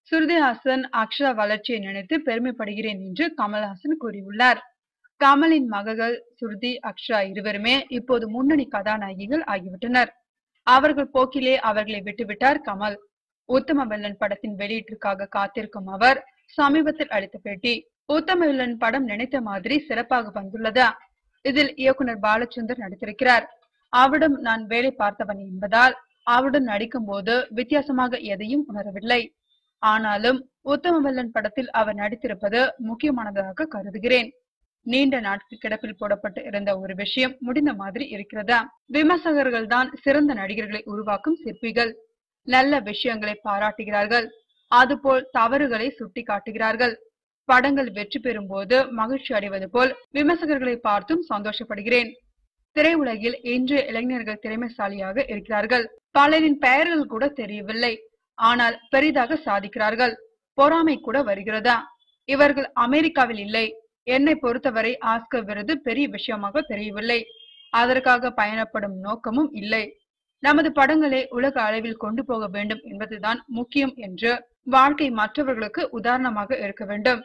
ஸ்ருதிஹாசன் அக்ஷரா வளர்ச்சியை நினைத்து பெருமைப்படுகிறேன் என்று கமல்ஹாசன் கூறியுள்ளார். கமலின் மகள்கள் ஸ்ருதி, அக்ஷரா இருவருமே இப்போது முன்னணி கதாநாயகிகள் ஆகிவிட்டனர். அவர்கள் போக்கிலே அவர்களை விட்டுவிட்டார் கமல். உத்தம வில்லன் படத்தின் வெளியீட்டிற்காக காத்திருக்கும் அவர் சமீபத்தில் அளித்த பேட்டி, உத்தம வில்லன் படம் நினைத்த மாதிரி சிறப்பாக வந்துள்ளதா? இதில் இயக்குனர் பாலச்சந்தர் நடித்திருக்கிறார். அவரிடம் நான் வேலை பார்த்தவன் என்பதால் அவருடன் நடிக்கும் போது வித்தியாசமாக எதையும் உணரவில்லை. ஆனாலும் உத்தம வில்லன் படத்தில் அவர் நடித்திருப்பது முக்கியமானதாக கருதுகிறேன். நீண்ட நாட்கள் கிடப்பில் போடப்பட்டு இருந்த ஒரு விஷயம் முடிந்த மாதிரி இருக்கிறதா? விமர்சகர்கள் தான் சிறந்த நடிகர்களை உருவாக்கும் சிற்பிகள். நல்ல விஷயங்களை பாராட்டுகிறார்கள், அதுபோல் தவறுகளை சுட்டி காட்டுகிறார்கள். படங்கள் வெற்றி பெறும் போது மகிழ்ச்சி அடைவது போல் விமர்சகர்களை பார்த்தும் சந்தோஷப்படுகிறேன். திரையுலகில் இன்றைய இளைஞர்கள் திறமைசாலியாக இருக்கிறார்கள். பலரின் பெயர்கள் கூட தெரியவில்லை, ஆனால் பெரிதாக சாதிக்கிறார்கள். பொறாமை கூட வருகிறதா? இவர்கள் அமெரிக்காவில் இல்லை. என்னை பொறுத்தவரை ஆஸ்கர் விருது பெரிய விஷயமாக தெரியவில்லை. அதற்காக பயணப்படும் நோக்கமும் இல்லை. நமது படங்களை உலக அளவில் கொண்டு போக வேண்டும் என்பதுதான் முக்கியம் என்று வாழ்க்கை மற்றவர்களுக்கு உதாரணமாக இருக்க வேண்டும்.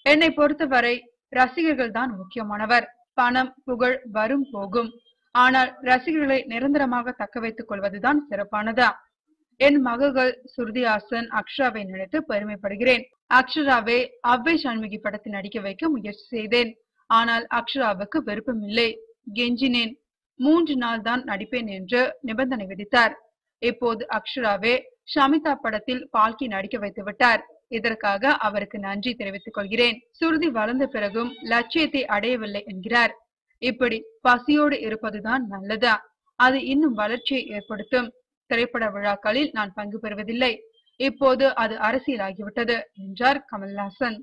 என்னை பொறுத்தவரை ரசிகர்கள் தான் முக்கியமானவர். பணம், புகழ் வரும் போகும். ஆனால் ரசிகர்களை நிரந்தரமாக தக்க வைத்துக் கொள்வதுதான் சிறப்பானதா? என் மகள்கள் ஸ்ருதிஹாசன், அக்ஷராவை நினைத்து பெருமைப்படுகிறேன். அக்ஷராவை அவ்வை சண்முகி படத்தில் நடிக்க வைக்க முயற்சி செய்தேன். ஆனால் அக்ஷராவுக்கு விருப்பம் இல்லை. கெஞ்சினேன். 3 நாள் தான் நடிப்பேன் என்று நிபந்தனை விதித்தார். இப்போது அக்ஷராவே ஷமிதா படத்தில் பால்கி நடிக்க வைத்து விட்டார். இதற்காக அவருக்கு நன்றி தெரிவித்துக் கொள்கிறேன். சுருதி வளர்ந்த பிறகும் லட்சியத்தை அடையவில்லை என்கிறார். இப்படி பசியோடு இருப்பதுதான் நல்லதா? அது இன்னும் வளர்ச்சியை ஏற்படுத்தும். திரைப்பட விழாக்களில் நான் பங்கு பெறுவதில்லை. இப்போது அது அரசியலாகிவிட்டது என்றார் கமல்ஹாசன்.